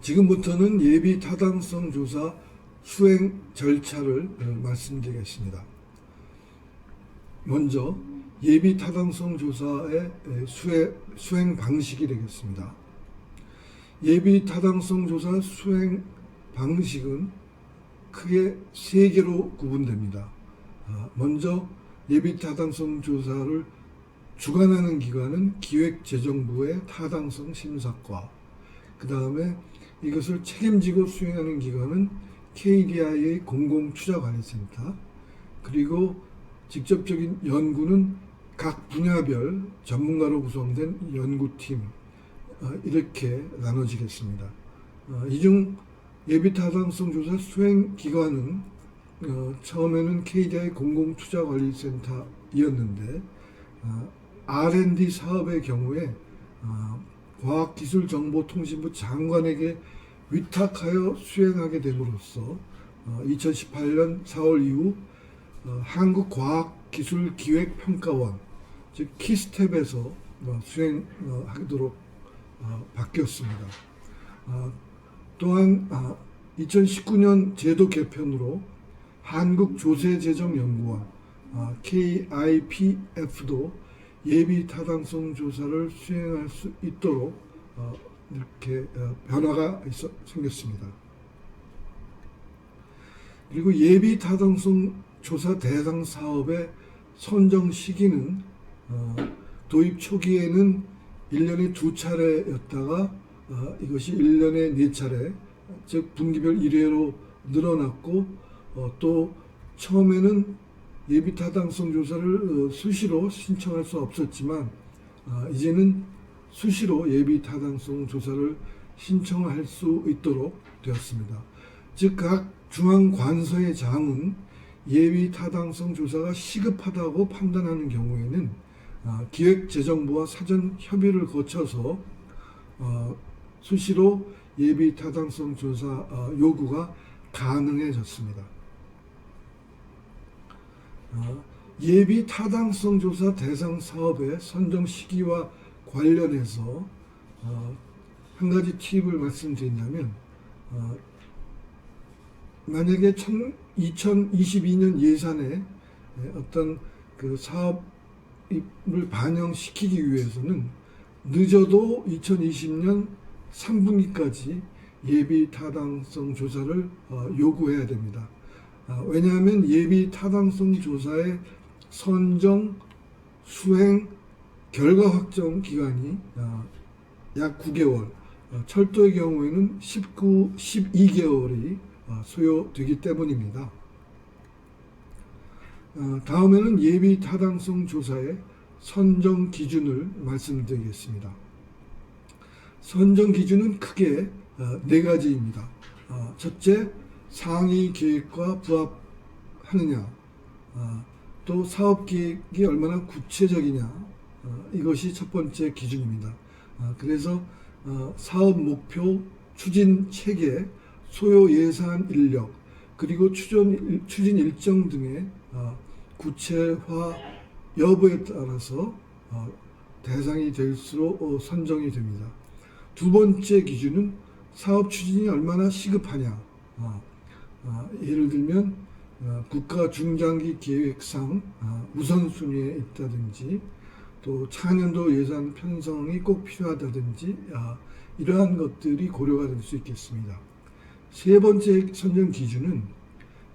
지금부터는 예비 타당성 조사 수행 절차를 말씀드리겠습니다. 먼저 예비 타당성 조사의 수행 방식이 되겠습니다. 예비 타당성 조사 수행 방식은 크게 세 개로 구분됩니다. 먼저 예비 타당성 조사를 주관하는 기관은 기획재정부의 타당성 심사과, 그 다음에 이것을 책임지고 수행하는 기관은 KDI의 공공투자관리센터, 그리고 직접적인 연구는 각 분야별 전문가로 구성된 연구팀, 이렇게 나눠지겠습니다. 이 중 예비타당성 조사 수행 기관은 처음에는 KDI 공공투자관리센터이었는데 R&D 사업의 경우에 과학기술정보통신부 장관에게 위탁하여 수행하게 됨으로써 2018년 4월 이후 한국과학기술기획평가원, 즉 키스텝에서 수행하도록 바뀌었습니다. 또한 2019년 제도 개편으로 한국조세재정연구원 KIPF도 예비 타당성 조사를 수행할 수 있도록 이렇게 변화가 생겼습니다. 그리고 예비 타당성 조사 대상 사업의 선정 시기는 도입 초기에는 1년에 2차례였다가 이것이 1년에 4차례, 즉 분기별 1회로 늘어났고, 또 처음에는 예비 타당성 조사를 수시로 신청할 수 없었지만 이제는 수시로 예비 타당성 조사를 신청할 수 있도록 되었습니다. 즉 각 중앙관서의 장은 예비 타당성 조사가 시급하다고 판단하는 경우에는 기획재정부와 사전 협의를 거쳐서 수시로 예비 타당성 조사 요구가 가능해졌습니다. 예비 타당성 조사 대상 사업의 선정 시기와 관련해서 한 가지 팁을 말씀드린다면, 만약에 2022년 예산에 어떤 그 사업을 반영시키기 위해서는 늦어도 2020년 3분기까지 예비 타당성 조사를 요구해야 됩니다. 왜냐하면 예비 타당성 조사의 선정, 수행, 결과 확정 기간이 약 9개월, 철도의 경우에는 12개월이 소요되기 때문입니다. 다음에는 예비 타당성 조사의 선정 기준을 말씀드리겠습니다. 선정 기준은 크게 4가지입니다. 첫째, 상위 계획과 부합하느냐, 또 사업 계획이 얼마나 구체적이냐, 이것이 첫 번째 기준입니다. 그래서 사업 목표, 추진 체계, 소요 예산 인력, 그리고 추진 일정 등의 구체화 여부에 따라서 대상이 될수록 선정이 됩니다. 두 번째 기준은 사업 추진이 얼마나 시급하냐. 예를 들면 국가 중장기 계획상 우선순위에 있다든지, 또 차년도 예산 편성이 꼭 필요하다든지, 이러한 것들이 고려가 될 수 있겠습니다. 세 번째 선정 기준은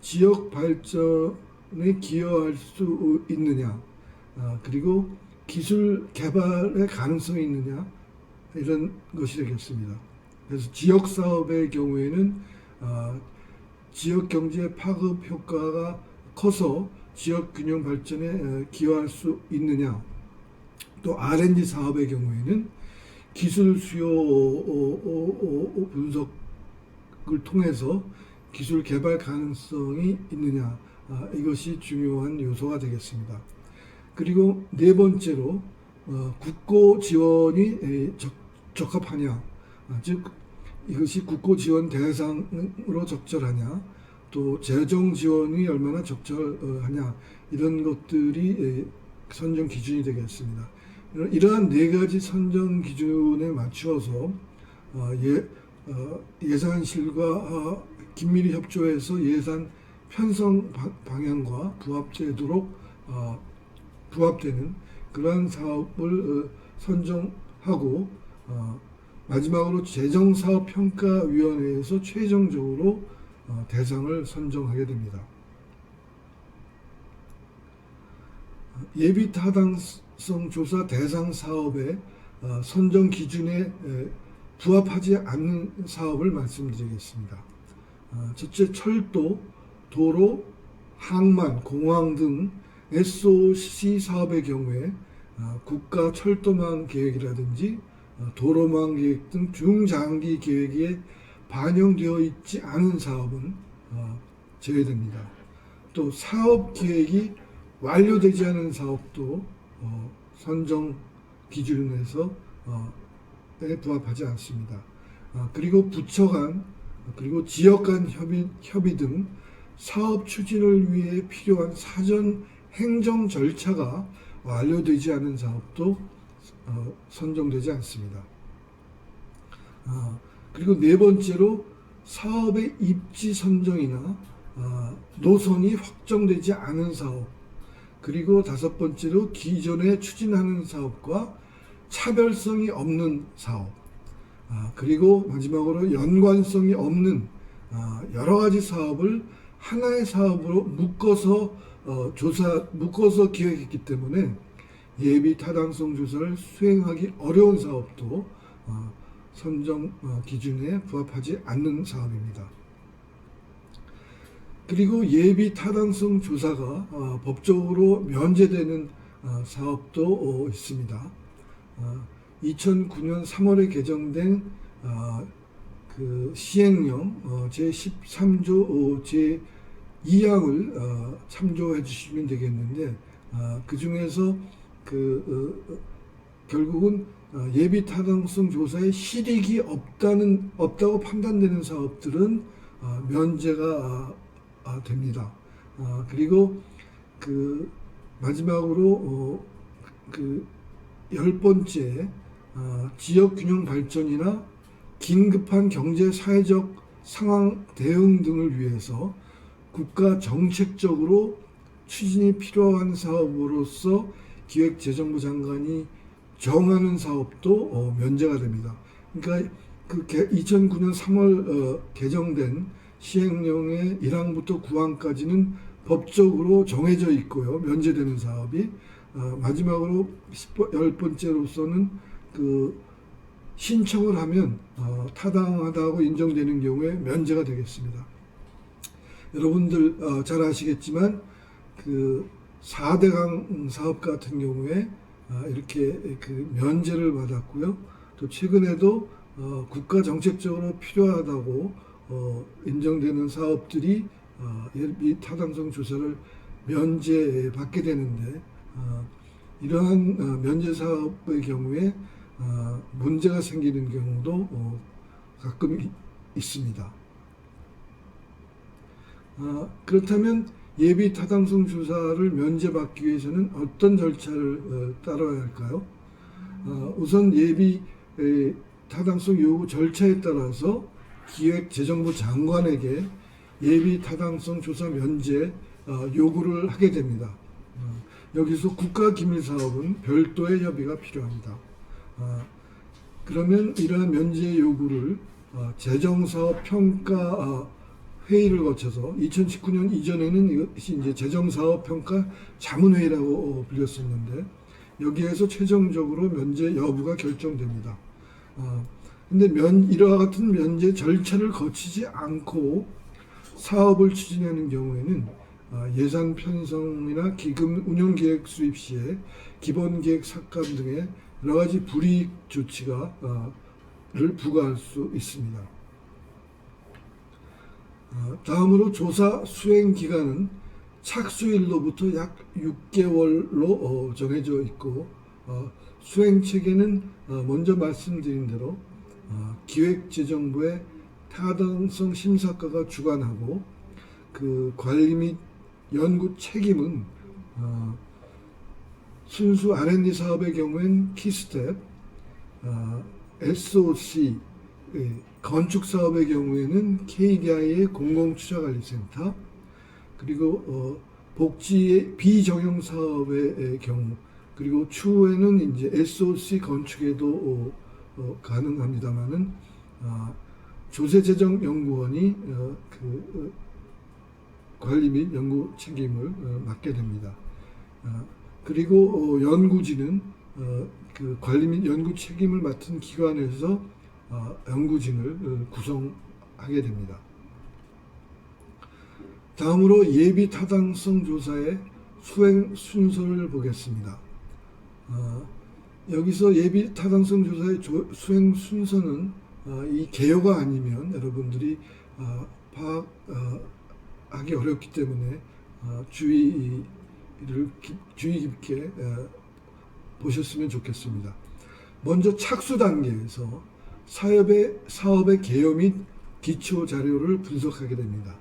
지역 발전에 기여할 수 있느냐, 그리고 기술 개발의 가능성이 있느냐, 이런 것이 되겠습니다. 그래서 지역 사업의 경우에는 지역 경제 파급 효과가 커서 지역 균형 발전에 기여할 수 있느냐, 또 R&D 사업의 경우에는 기술 수요 분석을 통해서 기술 개발 가능성이 있느냐, 이것이 중요한 요소가 되겠습니다. 그리고 네 번째로 국고 지원이 적합하냐, 즉 이것이 국고 지원 대상으로 적절하냐, 또 재정 지원이 얼마나 적절하냐, 이런 것들이 선정 기준이 되겠습니다. 이러한 4가지 선정 기준에 맞추어서 예산실과 긴밀히 협조해서 예산 편성 방향과 부합되도록 부합되는 그러한 사업을 선정하고 마지막으로 재정사업평가위원회에서 최종적으로 대상을 선정하게 됩니다. 예비타당성 조사 대상 사업의 선정 기준에 부합하지 않는 사업을 말씀드리겠습니다. 첫째, 철도, 도로, 항만, 공항 등 SOC 사업의 경우에 국가 철도망 계획이라든지 도로망 계획 등 중장기 계획에 반영되어 있지 않은 사업은 제외됩니다. 또 사업 계획이 완료되지 않은 사업도 선정 기준에서 부합하지 않습니다. 그리고 부처 간 그리고 지역 간 협의 등 사업 추진을 위해 필요한 사전 행정 절차가 완료되지 않은 사업도 선정되지 않습니다. 그리고 네 번째로 사업의 입지 선정이나 노선이 확정되지 않은 사업, 그리고 다섯 번째로 기존에 추진하는 사업과 차별성이 없는 사업, 그리고 마지막으로 연관성이 없는 여러 가지 사업을 하나의 사업으로 묶어서 기획했기 때문에 예비 타당성 조사를 수행하기 어려운 사업도 선정 기준에 부합하지 않는 사업입니다. 그리고 예비 타당성 조사가 법적으로 면제되는 사업도 있습니다. 2009년 3월에 개정된 그 시행령 제13조 제2항을 참조해 주시면 되겠는데 그 중에서 결국은 예비 타당성 조사에 실익이 없다고 판단되는 사업들은 면제가 됩니다. 그리고 마지막으로 10번째 지역 균형 발전이나 긴급한 경제 사회적 상황 대응 등을 위해서 국가 정책적으로 추진이 필요한 사업으로서 기획재정부 장관이 정하는 사업도 면제가 됩니다. 그러니까 2009년 3월 개정된 시행령의 1항부터 9항까지는 법적으로 정해져 있고요. 면제되는 사업이 마지막으로 10번째로서는 신청을 하면 타당하다고 인정되는 경우에 면제가 되겠습니다. 여러분들 잘 아시겠지만 4대강 사업 같은 경우에 이렇게 면제를 받았고요. 또 최근에도 국가 정책적으로 필요하다고 인정되는 사업들이 예비 타당성 조사를 면제받게 되는데 이러한 면제 사업의 경우에 문제가 생기는 경우도 가끔 있습니다. 그렇다면 예비 타당성 조사를 면제받기 위해서는 어떤 절차를 따라야 할까요? 우선 예비 타당성 요구 절차에 따라서 기획재정부 장관에게 예비 타당성 조사 면제 요구를 하게 됩니다. 여기서 국가기밀사업은 별도의 협의가 필요합니다. 그러면 이러한 면제 요구를 재정사업 평가 회의를 거쳐서 2019년 이전에는 이것이 이제 재정사업 평가 자문회의라고 불렸었는데 여기에서 최종적으로 면제 여부가 결정됩니다. 근데 이와 같은 면제 절차를 거치지 않고 사업을 추진하는 경우에는 예산 편성이나 기금 운영 계획 수립 시에 기본 계획 삭감 등의 여러 가지 불이익 조치를 부과할 수 있습니다. 다음으로 조사 수행 기간은 착수일로부터 약 6개월로 정해져 있고 수행 체계는 먼저 말씀드린 대로 기획재정부의 타당성 심사과가 주관하고 관리 및 연구 책임은 순수 R&D 사업의 경우엔 키스텝, SOC, 건축 사업의 경우에는 KDI의 공공투자관리센터, 그리고 복지 비정형 사업의 경우, 그리고 추후에는 이제 SOC 건축에도 가능합니다만은 조세재정연구원이 관리 및 연구 책임을 맡게 됩니다. 그리고 연구진은 그 관리 및 연구 책임을 맡은 기관에서 연구진을 구성하게 됩니다. 다음으로 예비 타당성 조사의 수행 순서를 보겠습니다. 여기서 예비 타당성 조사의 수행 순서는 이 개요가 아니면 여러분들이 파악하기 어렵기 때문에 주의 깊게 보셨으면 좋겠습니다. 먼저 착수 단계에서 사업의 개요 및 기초 자료를 분석하게 됩니다.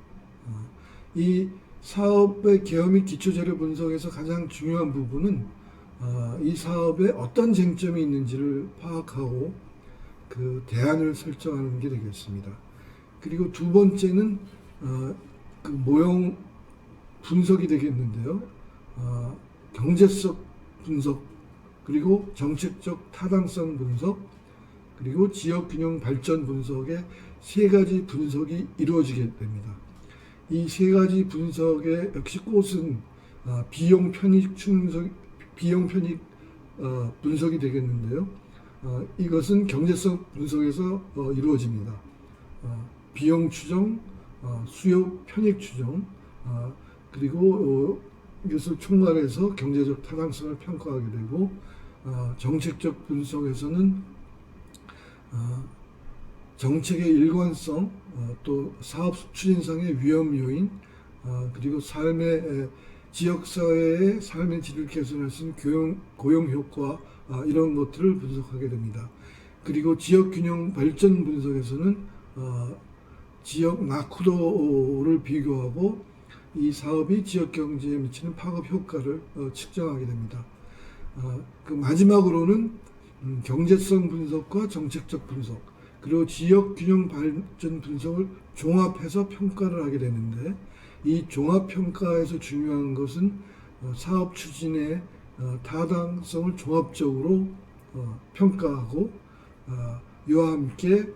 이 사업의 개요 및 기초 자료 분석에서 가장 중요한 부분은 이 사업에 어떤 쟁점이 있는지를 파악하고 그 대안을 설정하는 게 되겠습니다. 그리고 두 번째는 그 모형 분석이 되겠는데요. 경제적 분석, 그리고 정책적 타당성 분석, 그리고 지역균형 발전 분석의 세 가지 분석이 이루어지게 됩니다. 이 세 가지 분석의 역시 꽃은 비용 편익 분석이 되겠는데요. 이것은 경제성 분석에서 이루어집니다. 비용 추정, 수요 편익 추정, 그리고 이것을 총괄해서 경제적 타당성을 평가하게 되고, 정책적 분석에서는 정책의 일관성, 또 사업 추진상의 위험 요인, 그리고 지역사회의 삶의 질을 개선할 수 있는 고용 효과, 이런 것들을 분석하게 됩니다. 그리고 지역균형 발전 분석에서는 지역 낙후도를 비교하고 이 사업이 지역 경제에 미치는 파급 효과를 측정하게 됩니다. 그 마지막으로는 경제성 분석과 정책적 분석, 그리고 지역 균형 발전 분석을 종합해서 평가를 하게 되는데, 이 종합 평가에서 중요한 것은 사업 추진의 타당성을 종합적으로 평가하고, 이와 함께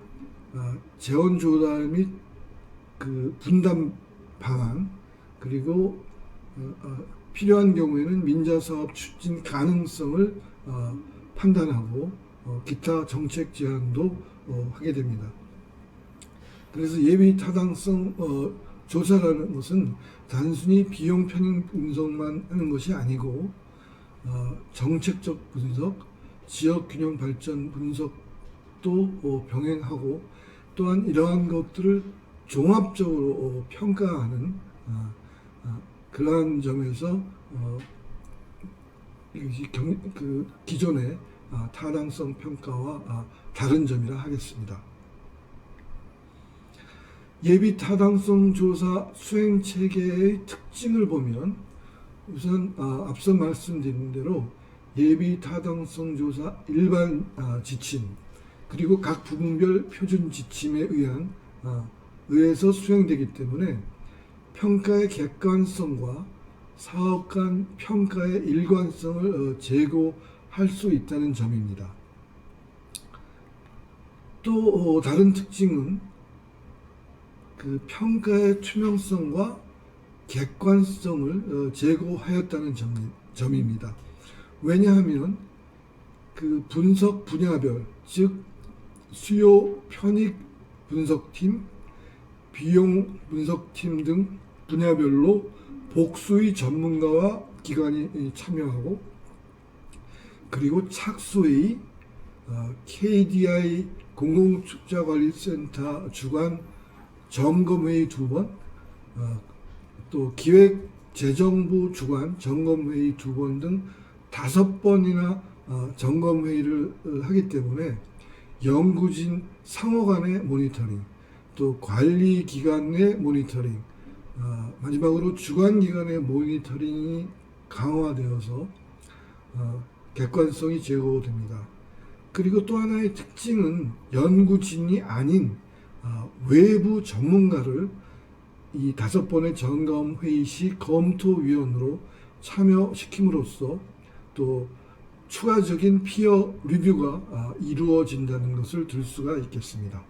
재원 조달 및 그 분담 방안, 그리고 필요한 경우에는 민자 사업 추진 가능성을 판단하고 기타 정책 제안도 하게 됩니다. 그래서 예비 타당성 조사라는 것은 단순히 비용 편익 분석만 하는 것이 아니고 정책적 분석, 지역 균형 발전 분석도 병행하고, 또한 이러한 것들을 종합적으로 평가하는 그러한 점에서 기존의 타당성 평가와 다른 점이라 하겠습니다. 예비 타당성 조사 수행 체계의 특징을 보면, 우선 앞서 말씀드린 대로 예비 타당성 조사 일반 지침, 그리고 각 부분별 표준 지침에 의해서 수행되기 때문에 평가의 객관성과 사업 간 평가의 일관성을 제고할 수 있다는 점입니다. 또 다른 특징은 그 평가의 투명성과 객관성을 제고하였다는 점입니다. 왜냐하면 그 분석 분야별, 즉 수요 편익 분석팀, 비용 분석팀 등 분야별로 복수의 전문가와 기관이 참여하고, 그리고 착수회의, KDI 공공투자관리센터 주관 점검회의 2번, 또 기획재정부 주관 점검회의 2번 등 5번이나 점검회의를 하기 때문에 연구진 상호 간의 모니터링, 또 관리기관의 모니터링, 마지막으로 주관기관의 모니터링이 강화되어서 객관성이 제고됩니다. 그리고 또 하나의 특징은 연구진이 아닌 외부 전문가를 이 5번의 점검회의 시 검토위원으로 참여시킴으로써 또 추가적인 피어 리뷰가 이루어진다는 것을 들 수가 있겠습니다.